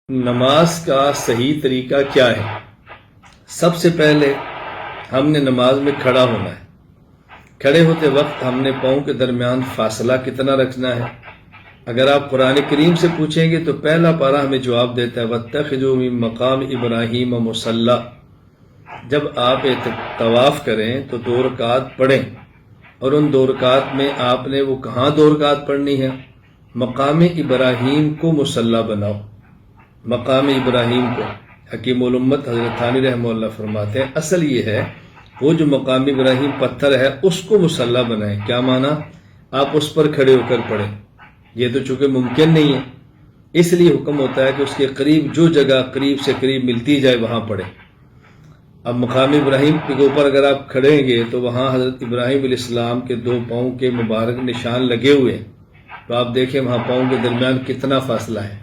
نماز کا صحیح طریقہ کیا ہے؟ سب سے پہلے ہم نے نماز میں کھڑا ہونا ہے۔ کھڑے ہوتے وقت ہم نے پاؤں کے درمیان فاصلہ کتنا رکھنا ہے؟ اگر آپ قرآن کریم سے پوچھیں گے تو پہلا پارہ ہمیں جواب دیتا ہے وَاتَّخِذُوا مِن مقام ابراہیم مصلی۔ جب آپ طواف کریں تو 2 رکعت پڑھیں، اور ان 2 رکعت میں آپ نے وہ کہاں 2 رکعت پڑھنی ہے؟ مقام ابراہیم کو مصلی بناؤ۔ مقام ابراہیم کو حکیم الامت حضرت تھانی رحمہ اللہ فرماتے ہیں اصل یہ ہے وہ جو مقام ابراہیم پتھر ہے اس کو مصلی بنائیں۔ کیا معنی؟ آپ اس پر کھڑے ہو کر پڑھیں۔ یہ تو چونکہ ممکن نہیں ہے، اس لیے حکم ہوتا ہے کہ اس کے قریب جو جگہ قریب سے قریب ملتی جائے وہاں پڑھیں۔ اب مقام ابراہیم کے اوپر اگر آپ کھڑیں گے تو وہاں حضرت ابراہیم علیہ السلام کے 2 پاؤں کے مبارک نشان لگے ہوئے ہیں، تو آپ دیکھیں وہاں پاؤں کے درمیان کتنا فاصلہ ہے۔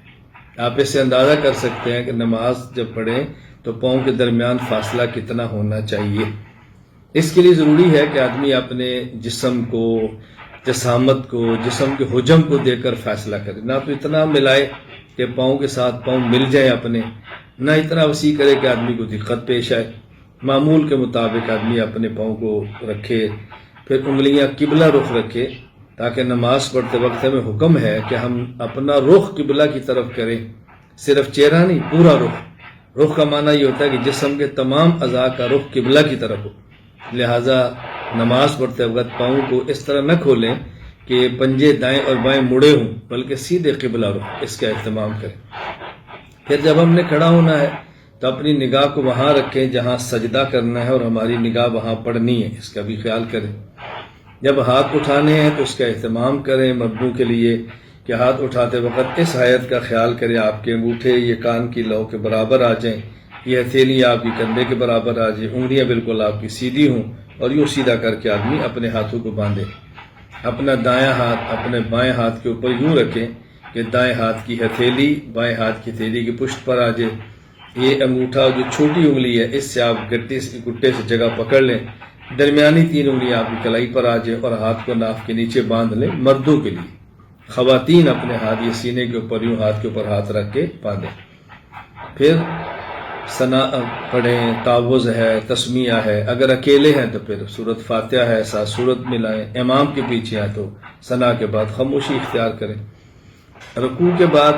آپ اس سے اندازہ کر سکتے ہیں کہ نماز جب پڑھیں تو پاؤں کے درمیان فاصلہ کتنا ہونا چاہیے۔ اس کے لیے ضروری ہے کہ آدمی اپنے جسم کو، جسامت کو، جسم کے حجم کو دیکھ کر فیصلہ کرے، نہ تو اتنا ملائے کہ پاؤں کے ساتھ پاؤں مل جائیں اپنے، نہ اتنا وسیع کرے کہ آدمی کو دقت پیش آئے۔ معمول کے مطابق آدمی اپنے پاؤں کو رکھے، پھر انگلیاں قبلہ رخ رکھے، تاکہ نماز پڑھتے وقت ہمیں حکم ہے کہ ہم اپنا رخ قبلہ کی طرف کریں، صرف چہرہ نہیں، پورا رخ۔ رخ کا معنی یہ ہوتا ہے کہ جسم کے تمام اعضاء کا رخ قبلہ کی طرف ہو، لہٰذا نماز پڑھتے وقت پاؤں کو اس طرح نہ کھولیں کہ پنجے دائیں اور بائیں مڑے ہوں، بلکہ سیدھے قبلہ رخ، اس کا اہتمام کریں۔ پھر جب ہم نے کھڑا ہونا ہے تو اپنی نگاہ کو وہاں رکھیں جہاں سجدہ کرنا ہے، اور ہماری نگاہ وہاں پڑنی ہے، اس کا بھی خیال کریں۔ جب ہاتھ اٹھانے ہیں تو اس کا اہتمام کریں مردوں کے لیے کہ ہاتھ اٹھاتے وقت اس حیت کا خیال کریں آپ کے انگوٹھے یہ کان کی لو کے برابر آ جائیں، یہ ہتھیلی آپ کی کندھے کے برابر آ جائیں، انگلیاں بالکل آپ کی سیدھی ہوں، اور یوں سیدھا کر کے آدمی اپنے ہاتھوں کو باندھے۔ اپنا دایاں ہاتھ اپنے بائیں ہاتھ کے اوپر یوں رکھیں کہ دائیں ہاتھ کی ہتھیلی بائیں ہاتھ کی ہتھیلی کی پشت پر آ جائے۔ یہ انگوٹھا جو چھوٹی انگلی ہے اس سے آپ گٹے سے جگہ پکڑ لیں، درمیانی 3 انگلیاں آپ کی کلائی پر آ جائیں، اور ہاتھ کو ناف کے نیچے باندھ لیں۔ مردوں کے لیے، خواتین اپنے ہاتھ یہ سینے کے اوپر یوں ہاتھ کے اوپر ہاتھ رکھ کے باندھیں۔ پھر ثنا پڑھیں، تعوذ ہے، تسمیہ ہے، اگر اکیلے ہیں تو پھر سورۃ فاتحہ ہے، ساتھ سورت ملائیں، امام کے پیچھے ہیں تو ثنا کے بعد خاموشی اختیار کریں۔ رکوع کے بعد،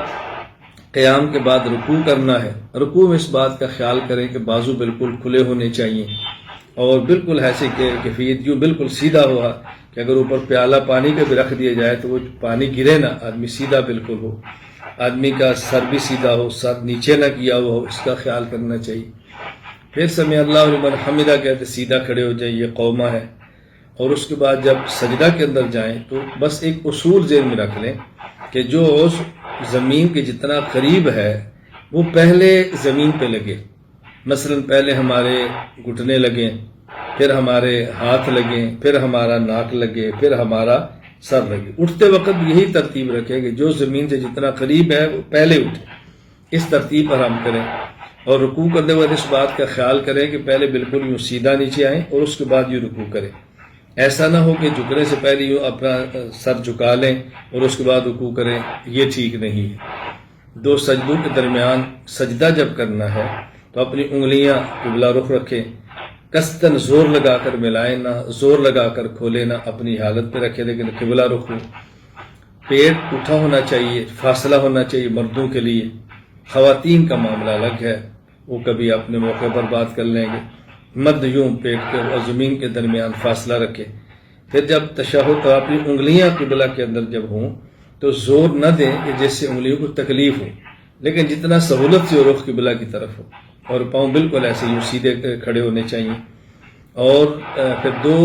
قیام کے بعد رکوع کرنا ہے۔ رکوع میں اس بات کا خیال کریں کہ بازو بالکل کھلے ہونے چاہیے، اور بالکل ایسے کہ کیفیت یوں بالکل سیدھا ہوا کہ اگر اوپر پیالہ پانی کا بھی رکھ دیا جائے تو وہ پانی گرے نہ، آدمی سیدھا بالکل ہو، آدمی کا سر بھی سیدھا ہو، سر نیچے نہ کیا ہوا ہو، اس کا خیال کرنا چاہیے۔ پھر سمع اللہ لمن حمدہ کہتے سیدھا کھڑے ہو جائیں، یہ قومہ ہے۔ اور اس کے بعد جب سجدہ کے اندر جائیں تو بس ایک اصول ذہن میں رکھ لیں کہ جو عضو زمین کے جتنا قریب ہے وہ پہلے زمین پہ لگے۔ مثلا پہلے ہمارے گھٹنے لگیں، پھر ہمارے ہاتھ لگیں، پھر ہمارا ناک لگے، پھر ہمارا سر لگے۔ اٹھتے وقت یہی ترتیب رکھیں کہ جو زمین سے جتنا قریب ہے وہ پہلے اٹھے، اس ترتیب پر ہم کریں۔ اور رکوع کرتے وقت اس بات کا خیال کریں کہ پہلے بالکل یوں سیدھا نیچے آئیں اور اس کے بعد یوں رکوع کریں۔ ایسا نہ ہو کہ جھکنے سے پہلے یوں اپنا سر جھکا لیں اور اس کے بعد رکوع کریں، یہ ٹھیک نہیں ہے۔ 2 سجدوں کے درمیان سجدہ جب کرنا ہے تو اپنی انگلیاں قبلہ رخ رکھیں، قصداً زور لگا کر ملائیں نہ، زور لگا کر کھولیں نہ، اپنی حالت پہ رکھیں لیکن قبلہ رخ ہو۔ پیٹ اٹھا ہونا چاہیے، فاصلہ ہونا چاہیے مردوں کے لیے۔ خواتین کا معاملہ الگ ہے، وہ کبھی اپنے موقع پر بات کر لیں گے۔ مرد یوں پیٹ کے اور زمین کے درمیان فاصلہ رکھے۔ پھر جب تشہد تو اپنی انگلیاں قبلہ کے اندر جب ہوں تو زور نہ دیں کہ جس سے انگلیوں کو تکلیف ہو، لیکن جتنا سہولت سے رخ قبلہ کی طرف ہو، اور پاؤں بالکل ایسے یوں سیدھے کھڑے ہونے چاہیے۔ اور پھر 2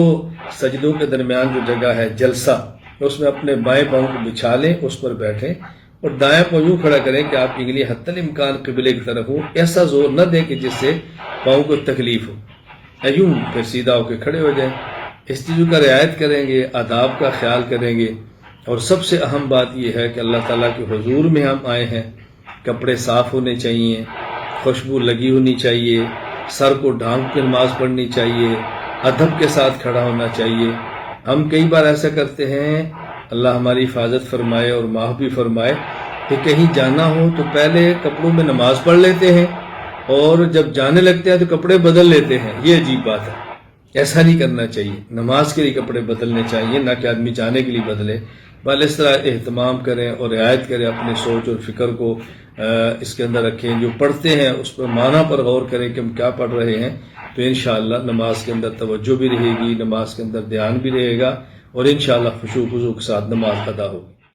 سجدوں کے درمیان جو جگہ ہے جلسہ، اس میں اپنے بائیں پاؤں کو بچھا لیں، اس پر بیٹھیں، اور دائیں پاؤں یوں کھڑا کریں کہ آپ کی انگلی حتی الامکان قبلے کی طرف ہو، ایسا زور نہ دیں کہ جس سے پاؤں کو تکلیف ہو، یوں پھر سیدھا ہو کے کھڑے ہو جائیں۔ اس چیزوں کا رعایت کریں گے، آداب کا خیال کریں گے، اور سب سے اہم بات یہ ہے کہ اللہ تعالیٰ کے حضور میں ہم آئے ہیں، کپڑے صاف ہونے چاہیے، خوشبو لگی ہونی چاہیے، سر کو ڈھانپ کے نماز پڑھنی چاہیے، ادب کے ساتھ کھڑا ہونا چاہیے۔ ہم کئی بار ایسا کرتے ہیں، اللہ ہماری حفاظت فرمائے اور معاف بھی فرمائے، کہ کہیں جانا ہو تو پہلے کپڑوں میں نماز پڑھ لیتے ہیں اور جب جانے لگتے ہیں تو کپڑے بدل لیتے ہیں. یہ عجیب بات ہے. ایسا نہیں کرنا چاہیے. نماز کے لیے کپڑے بدلنے چاہیے، نہ کہ آدمی جانے کے لیے بدلے. بل اس طرح اہتمام کریں اور رعایت کریں، اپنے سوچ اور فکر کو اس کے اندر رکھیں. جو پڑھتے ہیں اس پر معنی پر غور کریں کہ ہم کیا پڑھ رہے ہیں، تو انشاءاللہ نماز کے اندر توجہ بھی رہے گی، نماز کے اندر دھیان بھی رہے گا، اور انشاءاللہ خشوع و خضوع کے ساتھ نماز ادا ہوگی.